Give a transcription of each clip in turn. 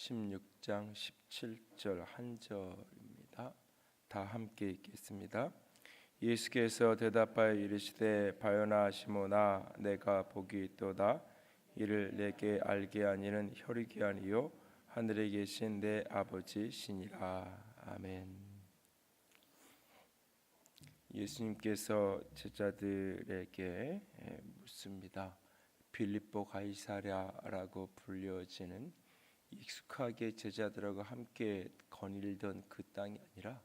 16장 17절 한 절입니다. 다 함께 읽겠습니다. 예수께서 대답하여 이르시되 바요나 시몬아 내가 복이 있도다. 이를 내게 알게 하니는 혈육이 아니요 하늘에 계신 내 아버지시니라. 아멘. 예수님께서 제자들에게 묻습니다. 빌립보 가이사랴라고 불려지는 익숙하게 제자들하고 함께 거닐던 그 땅이 아니라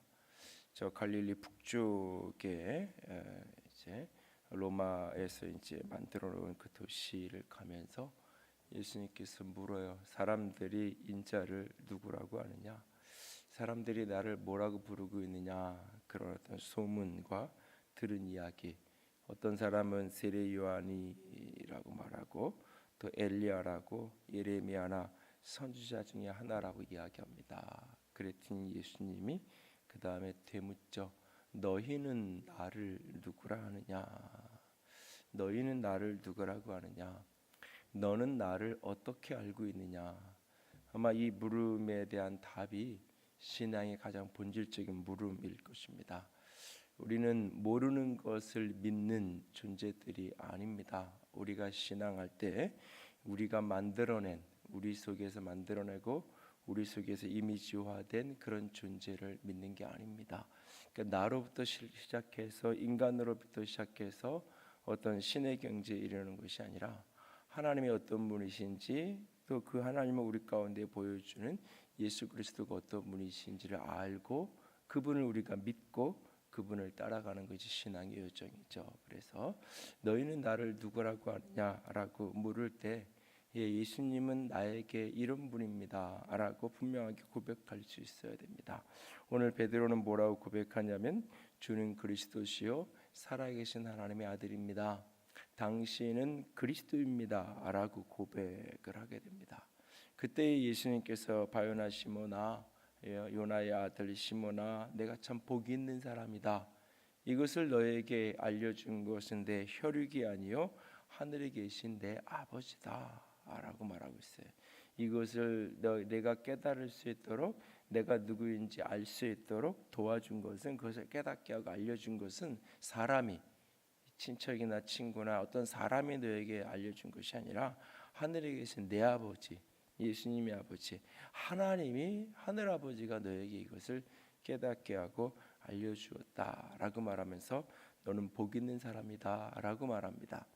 저 갈릴리 북쪽에 이제 로마에서 이제 만들어 놓은 그 도시를 가면서 예수님께서 물어요. 사람들이 인자를 누구라고 하느냐? 사람들이 나를 뭐라고 부르고 있느냐? 그런 어떤 소문과 들은 이야기. 어떤 사람은 세례 요한이라고 말하고 또 엘리야라고 예레미야나 선지자 중에 하나라고 이야기합니다. 그랬더니 예수님이 그 다음에 되묻죠. 너희는 나를 누구라 하느냐? 너희는 나를 누구라고 하느냐? 너는 나를 어떻게 알고 있느냐? 아마 이 물음에 대한 답이 신앙의 가장 본질적인 물음일 것입니다. 우리는 모르는 것을 믿는 존재들이 아닙니다. 우리가 신앙할 때 우리가 만들어낸 우리 속에서 만들어내고 우리 속에서 이미지화된 그런 존재를 믿는 게 아닙니다. 그러니까 나로부터 시작해서 인간으로부터 시작해서 어떤 신의 경지에 이르는 것이 아니라 하나님이 어떤 분이신지 또 그 하나님을 우리 가운데 보여주는 예수 그리스도가 어떤 분이신지를 알고 그분을 우리가 믿고 그분을 따라가는 것이 신앙의 여정이죠. 그래서 너희는 나를 누구라고 하느냐라고 물을 때 예수님은 나에게 이런 분입니다 라고 분명하게 고백할 수 있어야 됩니다. 오늘 베드로는 뭐라고 고백하냐면 주는 그리스도시요 살아계신 하나님의 아들입니다. 당신은 그리스도입니다 라고 고백을 하게 됩니다. 그때 예수님께서 바요나 시몬아 요나의 아들 시몬아 내가 참 복이 있는 사람이다. 이것을 너에게 알려준 것은 내 혈육이 아니요 하늘에 계신 내 아버지다 라고 말하고 있어요. 이것을 내가 깨달을 수 있도록 내가 누구인지 알 수 있도록 도와준 것은 그것을 깨닫게 하고 알려준 것은 사람이 친척이나 친구나 어떤 사람이 너에게 알려준 것이 아니라 하늘에 계신 내 아버지 예수님의 아버지 하나님이 하늘아버지가 너에게 이것을 깨닫게 하고 알려주었다라고 말하면서 너는 복 있는 사람이다 라고 말합니다.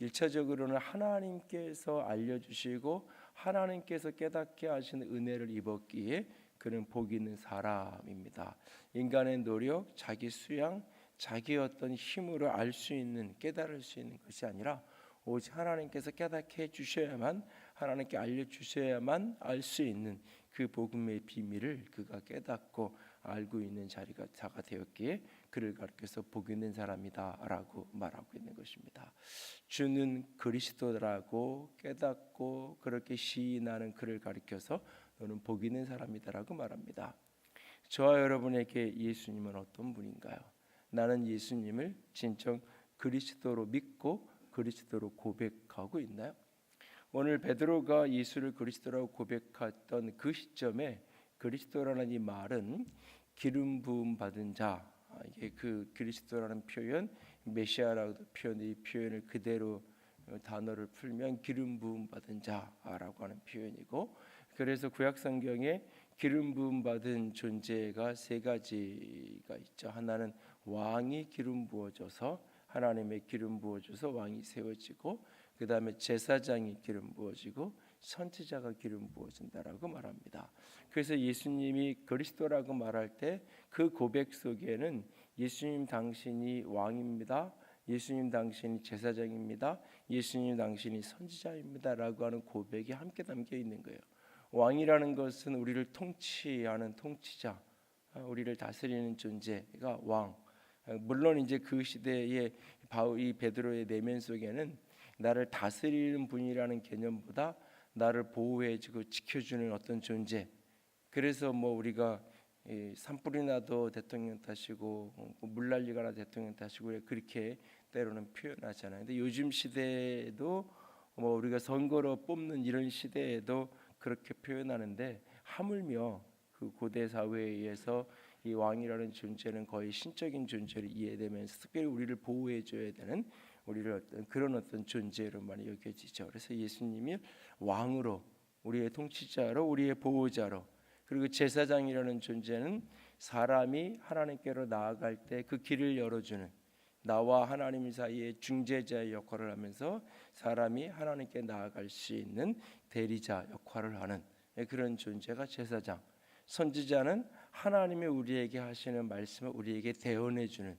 1차적으로는 하나님께서 알려주시고 하나님께서 깨닫게 하신 은혜를 입었기에 그는 복 있는 사람입니다. 인간의 노력, 자기 수양, 자기 어떤 힘으로 알 수 있는 깨달을 수 있는 것이 아니라 오직 하나님께서 깨닫게 해주셔야만 하나님께 알려주셔야만 알 수 있는 그 복음의 비밀을 그가 깨닫고 알고 있는 자가 되었기에 그를 가리켜서 복 있는 사람이다 라고 말하고 있는 것입니다. 주는 그리스도라고 깨닫고 그렇게 시인하는 그를 가리켜서 너는 복 있는 사람이다 라고 말합니다. 저와 여러분에게 예수님은 어떤 분인가요? 나는 예수님을 진정 그리스도로 믿고 그리스도로 고백하고 있나요? 오늘 베드로가 예수를 그리스도라고 고백했던 그 시점에 그리스도라는 이 말은 기름 부음 받은 자, 이게 그 그리스도라는 표현, 메시아라고도 표현, 이 표현을 그대로 단어를 풀면 기름 부음 받은 자라고 하는 표현이고, 그래서 구약 성경에 기름 부음 받은 존재가 세 가지가 있죠. 하나는 왕이 기름 부어져서 하나님의 기름 부어줘서 왕이 세워지고 그 다음에 제사장이 기름 부어지고 선지자가 기름 부어진다라고 말합니다. 그래서 예수님이 그리스도라고 말할 때 그 고백 속에는 예수님 당신이 왕입니다. 예수님 당신이 제사장입니다. 예수님 당신이 선지자입니다 라고 하는 고백이 함께 담겨 있는 거예요. 왕이라는 것은 우리를 통치하는 통치자, 우리를 다스리는 존재가 왕. 물론 이제 그 시대의 이 베드로의 내면 속에는 나를 다스리는 분이라는 개념보다 나를 보호해주고 지켜주는 어떤 존재. 그래서 뭐 우리가 산불이 나도 대통령 탓이고 물 난리가 나 대통령 탓이고 그렇게 때로는 표현하잖아요. 근데 요즘 시대에도 뭐 우리가 선거로 뽑는 이런 시대에도 그렇게 표현하는데, 하물며 그 고대 사회에 의해서 이 왕이라는 존재는 거의 신적인 존재로 이해되면서 특별히 우리를 보호해 줘야 되는, 우리를 어떤 그런 어떤 존재로만 여겨지죠. 그래서 예수님이 왕으로, 우리의 통치자로, 우리의 보호자로, 그리고 제사장이라는 존재는 사람이 하나님께로 나아갈 때 그 길을 열어주는, 나와 하나님 사이의 중재자의 역할을 하면서 사람이 하나님께 나아갈 수 있는 대리자 역할을 하는 그런 존재가 제사장. 선지자는 하나님이 우리에게 하시는 말씀을 우리에게 대언해 주는,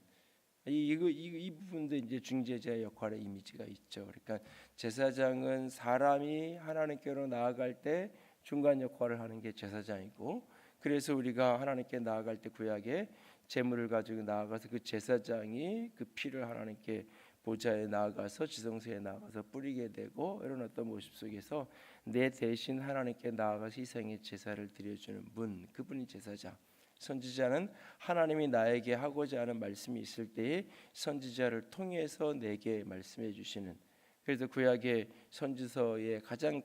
이 부분도 이제 중재자의 역할의 이미지가 있죠. 그러니까 제사장은 사람이 하나님께로 나아갈 때 중간 역할을 하는 게 제사장이고, 그래서 우리가 하나님께 나아갈 때 구약에 제물을 가지고 나아가서 그 제사장이 그 피를 하나님께 보좌에 나아가서 지성소에 나아가서 뿌리게 되고, 이런 어떤 모습 속에서 내 대신 하나님께 나아가서 희생의 제사를 드려주는 분, 그분이 제사장. 선지자는 하나님이 나에게 하고자 하는 말씀이 있을 때에 선지자를 통해서 내게 말씀해 주시는. 그래서 구약의 선지서의 가장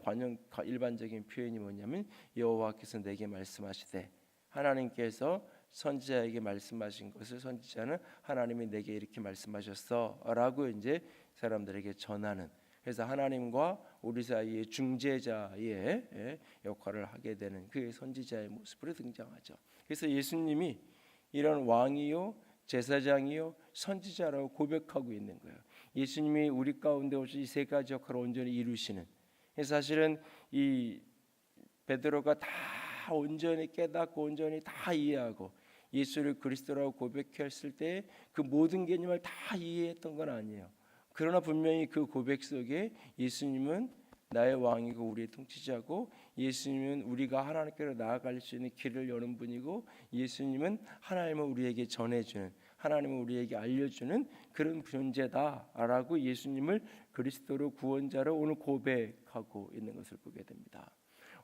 일반적인 표현이 뭐냐면, 여호와께서 내게 말씀하시되, 하나님께서 선지자에게 말씀하신 것을 선지자는 하나님이 내게 이렇게 말씀하셨어라고 이제 사람들에게 전하는. 그래서 하나님과 우리 사이의 중재자의 역할을 하게 되는 그 선지자의 모습으로 등장하죠. 그래서 예수님이 이런 왕이요, 제사장이요, 선지자라고 고백하고 있는 거예요. 예수님이 우리 가운데 오셔서 이 세 가지 역할을 온전히 이루시는. 사실은 이 베드로가 다 온전히 깨닫고 온전히 다 이해하고 예수를 그리스도라고 고백했을 때 그 모든 개념을 다 이해했던 건 아니에요. 그러나 분명히 그 고백 속에 예수님은 나의 왕이고 우리의 통치자고, 예수님은 우리가 하나님께로 나아갈 수 있는 길을 여는 분이고, 예수님은 하나님을 우리에게 전해주는, 하나님을 우리에게 알려주는 그런 존재다라고 예수님을 그리스도로 구원자로 오늘 고백하고 있는 것을 보게 됩니다.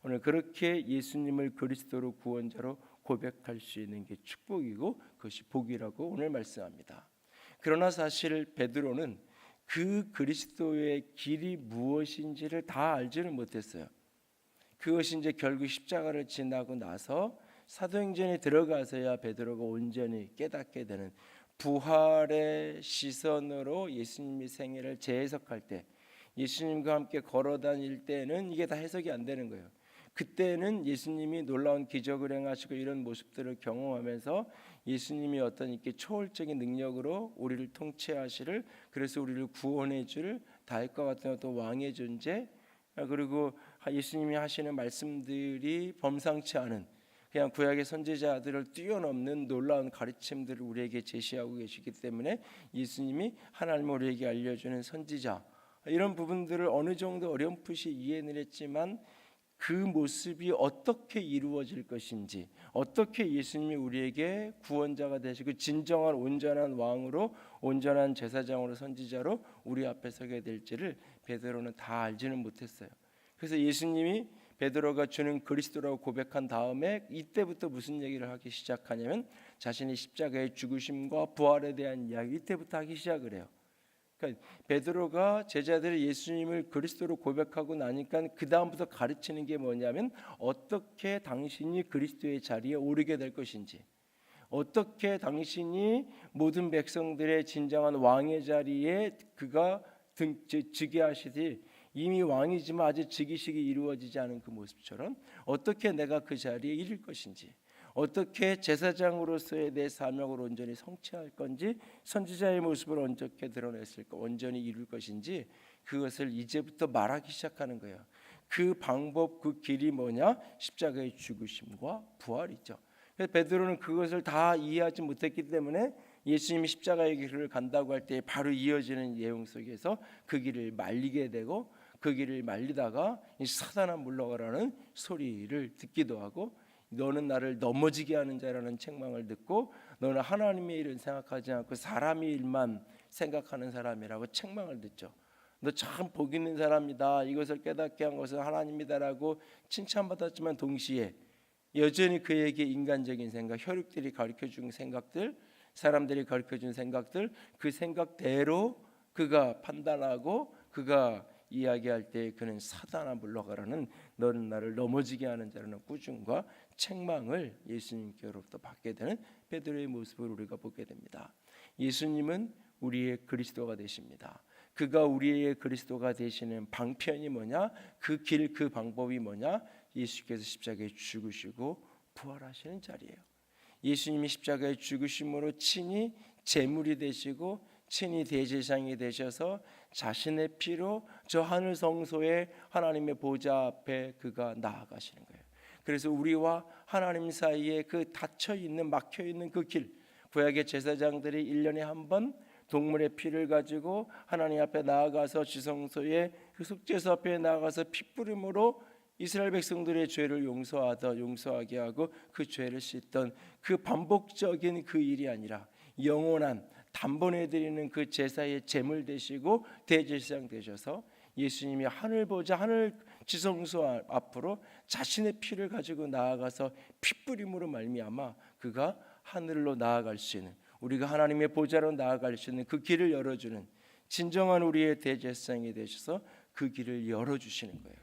오늘 그렇게 예수님을 그리스도로 구원자로 고백할 수 있는 게 축복이고 그것이 복이라고 오늘 말씀합니다. 그러나 사실 베드로는 그 그리스도의 길이 무엇인지를 다 알지는 못했어요. 그것이 이제 결국 십자가를 지나고 나서 사도행전에 들어가서야 베드로가 온전히 깨닫게 되는, 부활의 시선으로 예수님의 생애를 재해석할 때, 예수님과 함께 걸어 다닐 때는 이게 다 해석이 안 되는 거예요. 그때는 예수님이 놀라운 기적을 행하시고 이런 모습들을 경험하면서 예수님이 어떤 이렇게 초월적인 능력으로 우리를 통치하시를, 그래서 우리를 구원해 줄 다윗과 같은 어떤 왕의 존재, 그리고 예수님이 하시는 말씀들이 범상치 않은, 그냥 구약의 선지자들을 뛰어넘는 놀라운 가르침들을 우리에게 제시하고 계시기 때문에 예수님이 하나님을 우리에게 알려주는 선지자, 이런 부분들을 어느 정도 어렴풋이 이해는 했지만 그 모습이 어떻게 이루어질 것인지, 어떻게 예수님이 우리에게 구원자가 되시고 진정한 온전한 왕으로, 온전한 제사장으로, 선지자로 우리 앞에 서게 될지를 베드로는 다 알지는 못했어요. 그래서 예수님이 베드로가 주는 그리스도라고 고백한 다음에 이때부터 무슨 얘기를 하기 시작하냐면, 자신이 십자가의 죽으심과 부활에 대한 이야기, 이때부터 하기 시작을 해요. 그러니까 베드로가 제자들이 예수님을 그리스도로 고백하고 나니까 그 다음부터 가르치는 게 뭐냐면, 어떻게 당신이 그리스도의 자리에 오르게 될 것인지, 어떻게 당신이 모든 백성들의 진정한 왕의 자리에 그가 즉위하시되, 이미 왕이지만 아직 즉위식이 이루어지지 않은 그 모습처럼 어떻게 내가 그 자리에 이를 것인지, 어떻게 제사장으로서의 내 사명을 온전히 성취할 건지, 선지자의 모습을 어떻게 드러냈을까, 온전히 이룰 것인지, 그것을 이제부터 말하기 시작하는 거예요. 그 방법, 그 길이 뭐냐? 십자가의 죽으심과 부활이죠. 그래서 베드로는 그것을 다 이해하지 못했기 때문에 예수님이 십자가의 길을 간다고 할 때 바로 이어지는 내용 속에서 그 길을 말리게 되고, 그 길을 말리다가 이 사단아 물러가라는 소리를 듣기도 하고, 너는 나를 넘어지게 하는 자라는 책망을 듣고, 너는 하나님의 일을 생각하지 않고 사람의 일만 생각하는 사람이라고 책망을 듣죠. 너 참 복 있는 사람이다, 이것을 깨닫게 한 것은 하나님이다라고 칭찬받았지만, 동시에 여전히 그에게 인간적인 생각, 혈육들이 가르쳐준 생각들, 사람들이 가르쳐준 생각들, 그 생각대로 그가 판단하고 그가 이야기할 때 그는 사단아 물러가라는 너는 나를 넘어지게 하는 자라는 꾸중과 책망을 예수님께로부터 받게 되는 베드로의 모습을 우리가 보게 됩니다. 예수님은 우리의 그리스도가 되십니다. 그가 우리의 그리스도가 되시는 방편이 뭐냐? 그 길, 그 방법이 뭐냐? 예수께서 십자가에 죽으시고 부활하시는 자리예요. 예수님이 십자가에 죽으심으로 친히 제물이 되시고 친히 대제사장이 되셔서 자신의 피로 저 하늘 성소에 하나님의 보좌 앞에 그가 나아가시는 거예요. 그래서 우리와 하나님 사이에 그 닫혀 있는 막혀 있는 그 길, 구약의 제사장들이 1년에 한 번 동물의 피를 가지고 하나님 앞에 나아가서 지성소에 그 속죄소 앞에 나아가서 피 뿌림으로 이스라엘 백성들의 죄를 용서하게 하고 그 죄를 씻던 그 반복적인 그 일이 아니라 영원한 단번에 드리는 그 제사의 제물 되시고 대제사장 되셔서 예수님이 하늘 보좌 하늘 지성소 앞으로 자신의 피를 가지고 나아가서 피 뿌림으로 말미암아 그가 하늘로 나아갈 수 있는, 우리가 하나님의 보좌로 나아갈 수 있는 그 길을 열어주는 진정한 우리의 대제사장이 되셔서 그 길을 열어주시는 거예요.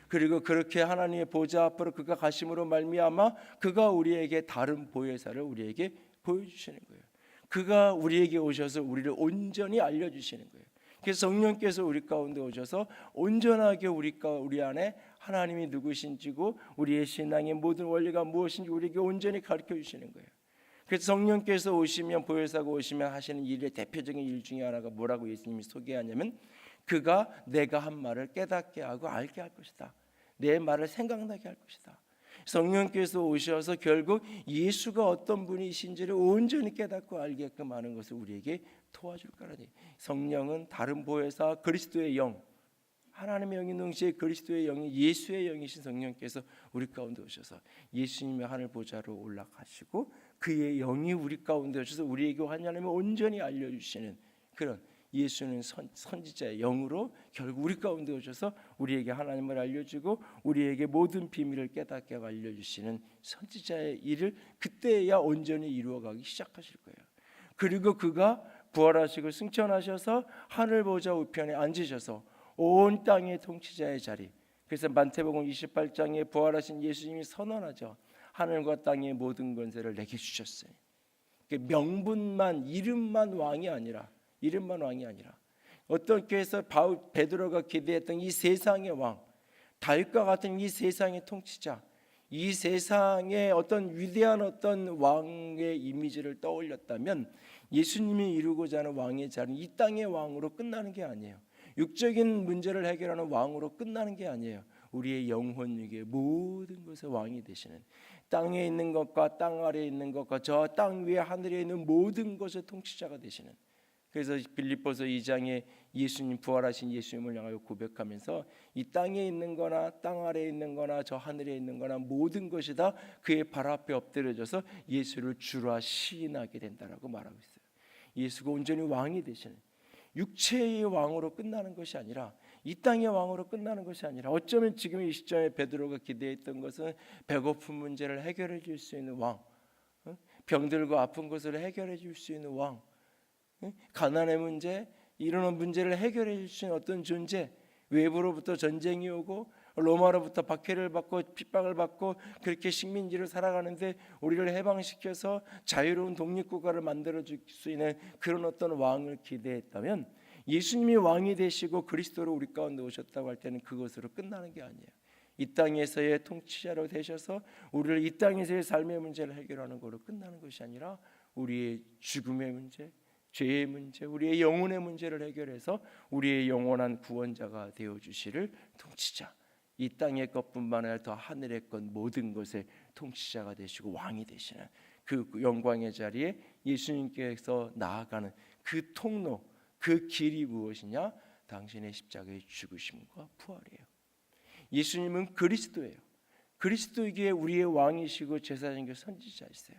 그리고 그렇게 하나님의 보좌 앞으로 그가 가심으로 말미암아 그가 우리에게 다른 보혜사를 우리에게 보여주시는 거예요. 그가 우리에게 오셔서 우리를 온전히 알려주시는 거예요. 그래서 성령께서 우리 가운데 오셔서 온전하게 우리 안에 하나님이 누구신지고 우리의 신앙의 모든 원리가 무엇인지 우리에게 온전히 가르쳐 주시는 거예요. 그래서 성령께서 오시면, 보혜사가 오시면 하시는 일의 대표적인 일 중에 하나가 뭐라고 예수님이 소개하냐면 그가 내가 한 말을 깨닫게 하고 알게 할 것이다. 내 말을 생각나게 할 것이다. 성령께서 오셔서 결국 예수가 어떤 분이신지를 온전히 깨닫고 알게끔 하는 것을 우리에게 도와줄 거라니. 성령은 다른 보혜사 그리스도의 영, 하나님의 영이 동시에 그리스도의 영이 예수의 영이신 성령께서 우리 가운데 오셔서 예수님의 하늘 보좌로 올라가시고 그의 영이 우리 가운데 오셔서 우리에게 하나님을 온전히 알려주시는 그런, 예수는 선지자의 영으로 결국 우리 가운데 오셔서 우리에게 하나님을 알려주고 우리에게 모든 비밀을 깨닫게 하고 알려주시는 선지자의 일을 그때야 온전히 이루어가기 시작하실 거예요. 그리고 그가 부활하시고 승천하셔서 하늘 보좌 우편에 앉으셔서 온 땅의 통치자의 자리, 그래서 마태복음 28장에 부활하신 예수님이 선언하죠. 하늘과 땅의 모든 권세를 내게 주셨으니, 명분만 이름만 왕이 아니라 어떻게 해서 베드로가 기대했던 이 세상의 왕, 다윗과 같은 이 세상의 통치자, 이 세상의 어떤 위대한 어떤 왕의 이미지를 떠올렸다면 예수님이 이루고자 하는 왕의 자리는 이 땅의 왕으로 끝나는 게 아니에요. 육적인 문제를 해결하는 왕으로 끝나는 게 아니에요. 우리의 영혼 위에 모든 것의 왕이 되시는, 땅에 있는 것과 땅 아래에 있는 것과 저 땅 위에 하늘에 있는 모든 것의 통치자가 되시는. 그래서 빌립보서 2장에 예수님, 부활하신 예수님을 향하여 고백하면서 이 땅에 있는 거나 땅 아래에 있는 거나 저 하늘에 있는 거나 모든 것이 다 그의 발 앞에 엎드려져서 예수를 주라 시인하게 된다라고 말하고 있어요. 예수가 온전히 왕이 되시는, 육체의 왕으로 끝나는 것이 아니라, 이 땅의 왕으로 끝나는 것이 아니라, 어쩌면 지금 이 시점에 베드로가 기대했던 것은 배고픈 문제를 해결해 줄 수 있는 왕, 병들고 아픈 것을 해결해 줄 수 있는 왕, 가난의 문제, 이런 문제를 해결해 줄 수 있는 어떤 존재, 외부로부터 전쟁이 오고 로마로부터 박해를 받고 핍박을 받고 그렇게 식민지를 살아가는데 우리를 해방시켜서 자유로운 독립국가를 만들어줄 수 있는 그런 어떤 왕을 기대했다면, 예수님이 왕이 되시고 그리스도로 우리 가운데 오셨다고 할 때는 그것으로 끝나는 게 아니에요. 이 땅에서의 통치자로 되셔서 우리를 이 땅에서의 삶의 문제를 해결하는 것으로 끝나는 것이 아니라 우리의 죽음의 문제, 죄의 문제, 우리의 영혼의 문제를 해결해서 우리의 영원한 구원자가 되어주시를 통치자, 이 땅의 것뿐만 아니라 더 하늘의 것 모든 것의 통치자가 되시고 왕이 되시는 그 영광의 자리에 예수님께서 나아가는 그 통로, 그 길이 무엇이냐? 당신의 십자가의 죽으심과 부활이에요. 예수님은 그리스도예요. 그리스도이기에 우리의 왕이시고 제사장이고 선지자이세요.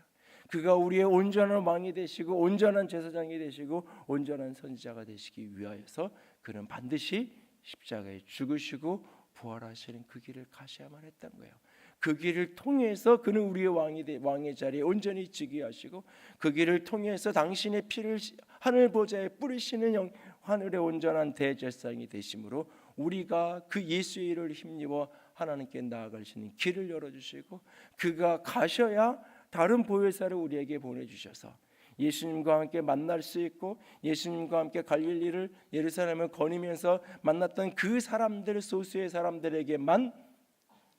그가 우리의 온전한 왕이 되시고 온전한 제사장이 되시고 온전한 선지자가 되시기 위하여서 그는 반드시 십자가에 죽으시고 부활하시는 그 길을 가셔야만 했던 거예요. 그 길을 통해서 그는 우리의 왕의 자리에 온전히 즉위하시고 그 길을 통해서 당신의 피를 하늘 보좌에 뿌리시는 하늘의 온전한 대제사장이 되심으로 우리가 그 예수의 일을 힘입어 하나님께 나아갈 수 있는 길을 열어주시고 그가 가셔야 다른 보혜사를 우리에게 보내주셔서 예수님과 함께 만날 수 있고 예수님과 함께 갈릴리를 예루살렘을 거니면서 만났던 그 사람들 소수의 사람들에게만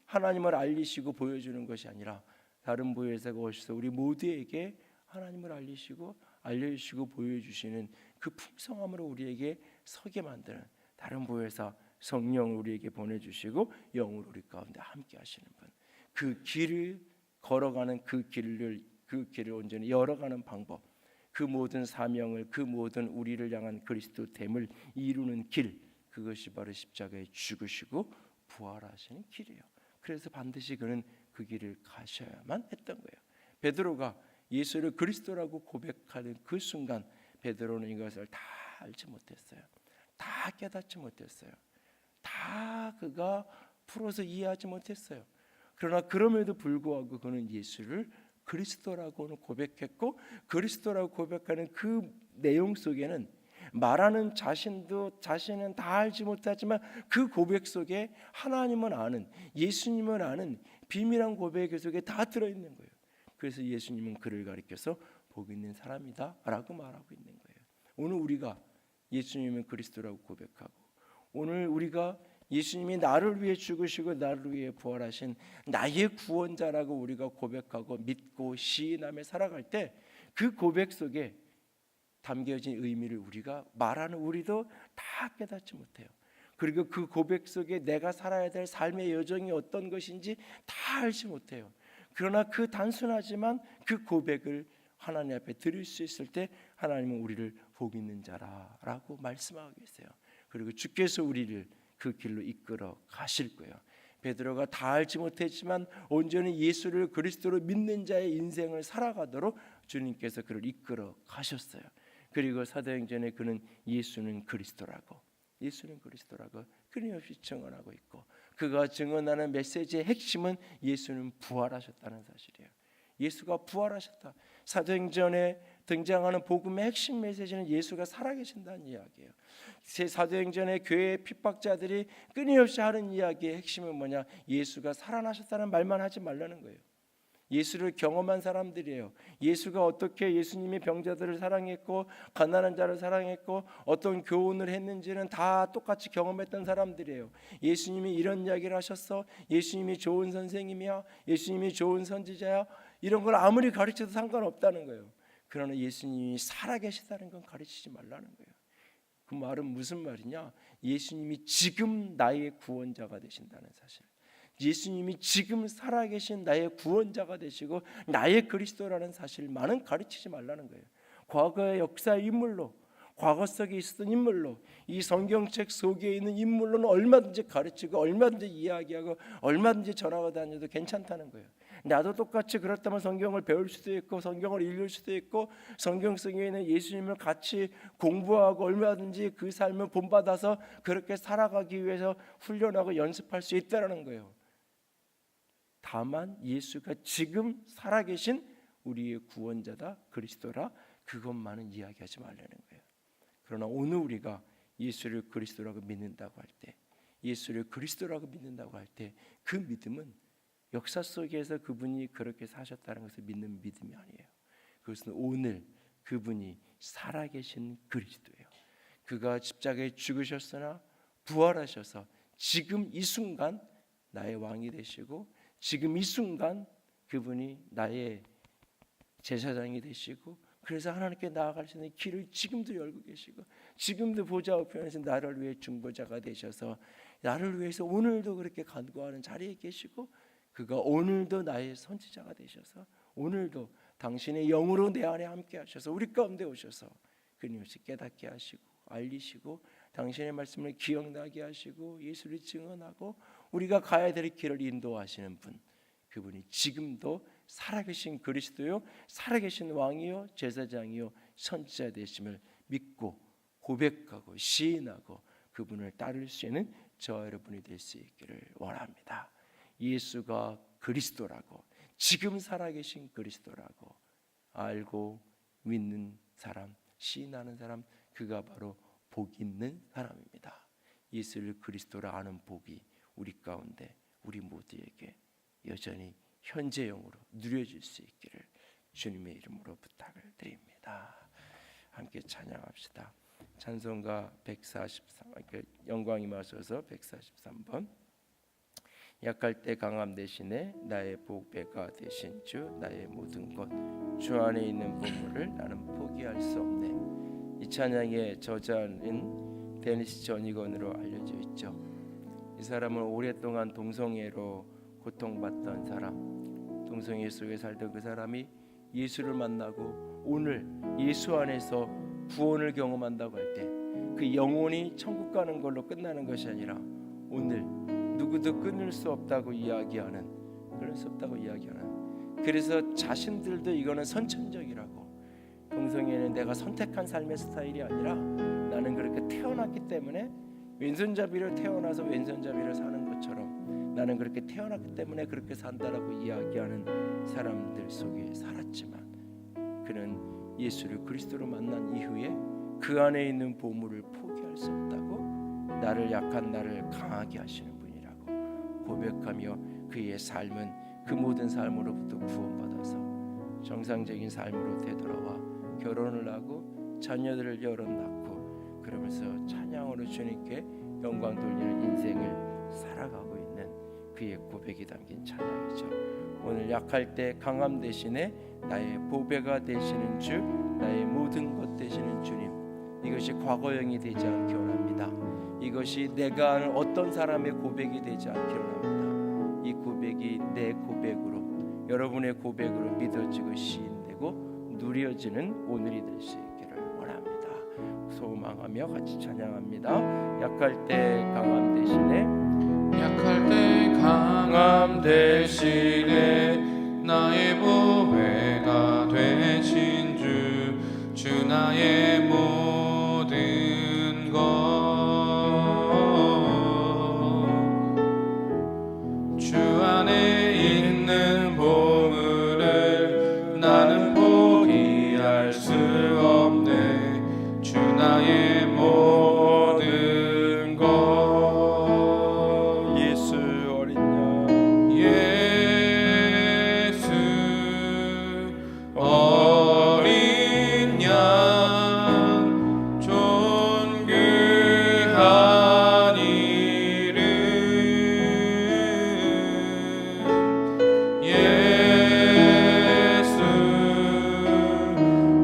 하나님을 알리시고 보여주는 것이 아니라 다른 보혜사가 오셔서 우리 모두에게 하나님을 알리시고 알려주시고 보여주시는 그 풍성함으로 우리에게 서게 만드는 다른 보혜사 성령을 우리에게 보내주시고 영으로 우리 가운데 함께 하시는 분, 그 길을 걸어가는 그 길을 온전히 열어가는 방법, 그 모든 사명을, 그 모든 우리를 향한 그리스도됨을 이루는 길, 그것이 바로 십자가에 죽으시고 부활하시는 길이에요. 그래서 반드시 그는 그 길을 가셔야만 했던 거예요. 베드로가 예수를 그리스도라고 고백하는 그 순간 베드로는 이것을 다 알지 못했어요. 다 깨닫지 못했어요. 다 그가 풀어서 이해하지 못했어요. 그러나 그럼에도 불구하고 그는 예수를 그리스도라고는 고백했고 그리스도라고 고백하는 그 내용 속에는 말하는 자신은 다 알지 못하지만 그 고백 속에 하나님은 아는, 예수님을 아는 비밀한 고백 속에 다 들어있는 거예요. 그래서 예수님은 그를 가리켜서 복 있는 사람이다 라고 말하고 있는 거예요. 오늘 우리가 예수님은 그리스도라고 고백하고 오늘 우리가 예수님이 나를 위해 죽으시고 나를 위해 부활하신 나의 구원자라고 우리가 고백하고 믿고 시인하며 살아갈 때 그 고백 속에 담겨진 의미를 우리가 말하는 우리도 다 깨닫지 못해요. 그리고 그 고백 속에 내가 살아야 될 삶의 여정이 어떤 것인지 다 알지 못해요. 그러나 그 단순하지만 그 고백을 하나님 앞에 드릴 수 있을 때 하나님은 우리를 복 있는 자라라고 말씀하고 계세요. 그리고 주께서 우리를 그 길로 이끌어 가실 거예요. 베드로가 다 알지 못했지만 온전히 예수를 그리스도로 믿는 자의 인생을 살아가도록 주님께서 그를 이끌어 가셨어요. 그리고 사도행전에 그는 예수는 그리스도라고 끊임없이 증언하고 있고 그가 증언하는 메시지의 핵심은 예수는 부활하셨다는 사실이에요. 예수가 부활하셨다. 사도행전에 등장하는 복음의 핵심 메시지는 예수가 살아계신다는 이야기예요. 사도행전의 교회의 핍박자들이 끊임없이 하는 이야기의 핵심은 뭐냐? 예수가 살아나셨다는 말만 하지 말라는 거예요. 예수를 경험한 사람들이에요. 예수가 어떻게 예수님이 병자들을 사랑했고 가난한 자를 사랑했고 어떤 교훈을 했는지는 다 똑같이 경험했던 사람들이에요. 예수님이 이런 이야기를 하셨어. 예수님이 좋은 선생님이야. 예수님이 좋은 선지자야. 이런 걸 아무리 가르쳐도 상관없다는 거예요. 그러나 예수님이 살아계시다는 건 가르치지 말라는 거예요. 그 말은 무슨 말이냐? 예수님이 지금 나의 구원자가 되신다는 사실. 예수님이 지금 살아계신 나의 구원자가 되시고 나의 그리스도라는 사실만은 가르치지 말라는 거예요. 과거의 역사의 인물로, 과거 속에 있었던 인물로, 이 성경책 속에 있는 인물로는 얼마든지 가르치고 얼마든지 이야기하고 얼마든지 전하고 다녀도 괜찮다는 거예요. 나도 똑같이 그렇다면 성경을 배울 수도 있고 성경을 읽을 수도 있고 성경 속에 있는 예수님을 같이 공부하고 얼마든지 그 삶을 본받아서 그렇게 살아가기 위해서 훈련하고 연습할 수 있다는 거예요. 다만 예수가 지금 살아계신 우리의 구원자다, 그리스도라, 그것만은 이야기하지 말라는 거예요. 그러나 오늘 우리가 예수를 그리스도라고 믿는다고 할 때, 예수를 그리스도라고 믿는다고 할 때 그 믿음은 역사 속에서 그분이 그렇게 사셨다는 것을 믿는 믿음이 아니에요. 그것은 오늘 그분이 살아계신 그리스도예요. 그가 십자가에 죽으셨으나 부활하셔서 지금 이 순간 나의 왕이 되시고 지금 이 순간 그분이 나의 제사장이 되시고 그래서 하나님께 나아갈 수 있는 길을 지금도 열고 계시고 지금도 보좌 우편에서 나를 위해 중보자가 되셔서 나를 위해서 오늘도 그렇게 간구하는 자리에 계시고 그가 오늘도 나의 선지자가 되셔서 오늘도 당신의 영으로 내 안에 함께 하셔서 우리 가운데 오셔서 끊임없이 깨닫게 하시고 알리시고 당신의 말씀을 기억나게 하시고 예수를 증언하고 우리가 가야 될 길을 인도하시는 분, 그분이 지금도 살아계신 그리스도요, 살아계신 왕이요, 제사장이요, 선지자 되심을 믿고 고백하고 시인하고 그분을 따를 수 있는 저와 여러분이 될 수 있기를 원합니다. 예수가 그리스도라고, 지금 살아계신 그리스도라고 알고 믿는 사람, 시인하는 사람, 그가 바로 복 있는 사람입니다. 예수를 그리스도로 아는 복이 우리 가운데 우리 모두에게 여전히 현재형으로 누려질 수 있기를 주님의 이름으로 부탁을 드립니다. 함께 찬양합시다. 찬송가 143, 영광이 마셔서 143번. 약할 때 강함 대신에 나의 보배가 되신 주, 나의 모든 것, 주 안에 있는 보물을 나는 포기할 수 없네. 이 찬양의 저자는 데니스 전이건으로 알려져 있죠. 이 사람은 오랫동안 동성애로 고통받던 사람, 동성애 속에 살던 그 사람이 예수를 만나고 오늘 예수 안에서 구원을 경험한다고 할 때 그 영혼이 천국 가는 걸로 끝나는 것이 아니라 오늘 누구도 끊을 수 없다고 이야기하는, 그래서 자신들도 이거는 선천적이라고, 동성애는 내가 선택한 삶의 스타일이 아니라 나는 그렇게 태어났기 때문에 왼손잡이로 태어나서 왼손잡이로 사는 것처럼 나는 그렇게 태어났기 때문에 그렇게 산다라고 이야기하는 사람들 속에 살았지만, 그는 예수를 그리스도로 만난 이후에 그 안에 있는 보물을 포기할 수 없다고, 나를 약한 나를 강하게 하시는 분이라고 고백하며 그의 삶은 그 모든 삶으로부터 구원받아서 정상적인 삶으로 되돌아와 결혼을 하고 자녀들을 여럿 낳고 그러면서 찬양으로 주님께 영광 돌리는 인생을 살아가고 있는 그의 고백이 담긴 찬양이죠. 오늘 약할 때 강함 대신에 나의 보배가 되시는 주, 나의 모든 것 되시는 주님, 이것이 과거형이 되지 않기 원합니다. 이것이 내가 아는 어떤 사람의 고백이 되지 않기 원합니다. 이 고백이 내 고백으로, 여러분의 고백으로 믿어지고 시인되고 누려지는 오늘이 될 수 있기를 원합니다. 소망하며 같이 찬양합니다. 약할 때 강함 대신에, 약할 때 강함 대신에 나의 보배가 되신 주 나의 모든 것, 주 안에 있는 보물을 나는 포기할 수 없네. 주 나의 모든 것, 예수 어린 양, 예수 어린 양 존귀한 이름, 예수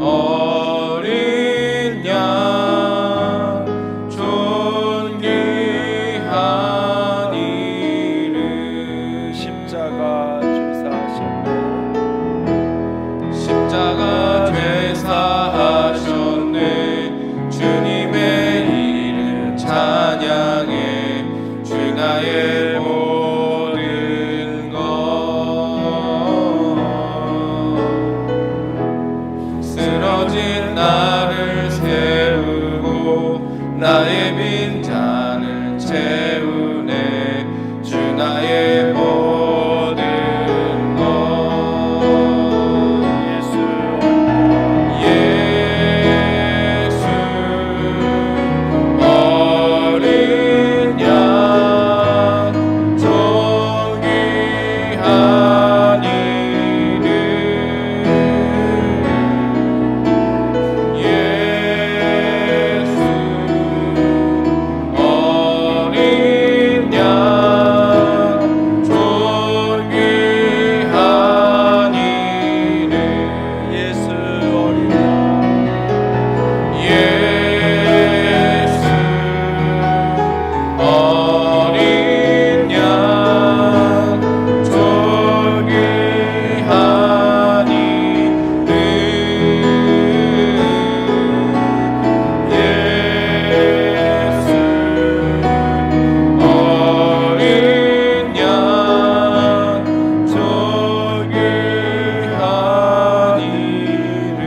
어린 양 존귀한 이름, 십자가 죄사하셨네, 십자가 죄사하셨네. 주님의 이름 찬양해. 주 나의 모든 것, 쓰러진 나를 세우고 나의 빈잔을 채우네. 주 나의 모든 것, 예수 예수 어린 양 존귀한 이름, 예수 어린 양 존귀한 이름, 예수 어린 양, 예수 어린 양 존귀한 이름, 예수 어린 양 존귀한 이름.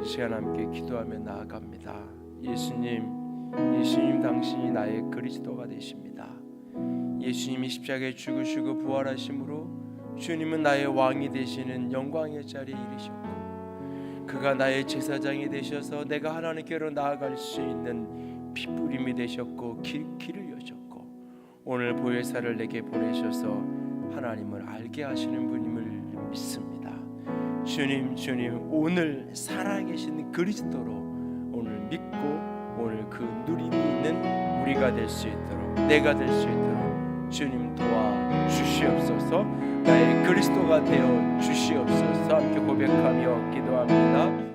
이 시간 함께 기도하며 나아갑니다. 예수님 당신이 나의 그리스도가 되십니다. 예수님이 십자가에 죽으시고 부활하심으로 주님은 나의 왕이 되시는 영광의 자리에 이르셨고, 그가 나의 제사장이 되셔서 내가 하나님께로 나아갈 수 있는 핏부림이 되셨고 길을 여셨고 오늘 보혜사를 내게 보내셔서 하나님을 알게 하시는 분임을 믿습니다. 주님 오늘 살아계신 그리스도로 오늘 믿고 오늘 그 누림이 있는 우리가 될 수 있도록 내가 될 수 있도록 주님 도와주시옵소서. 나의 그리스도가 되어 주시옵소서. 함께 고백하며 기도합니다.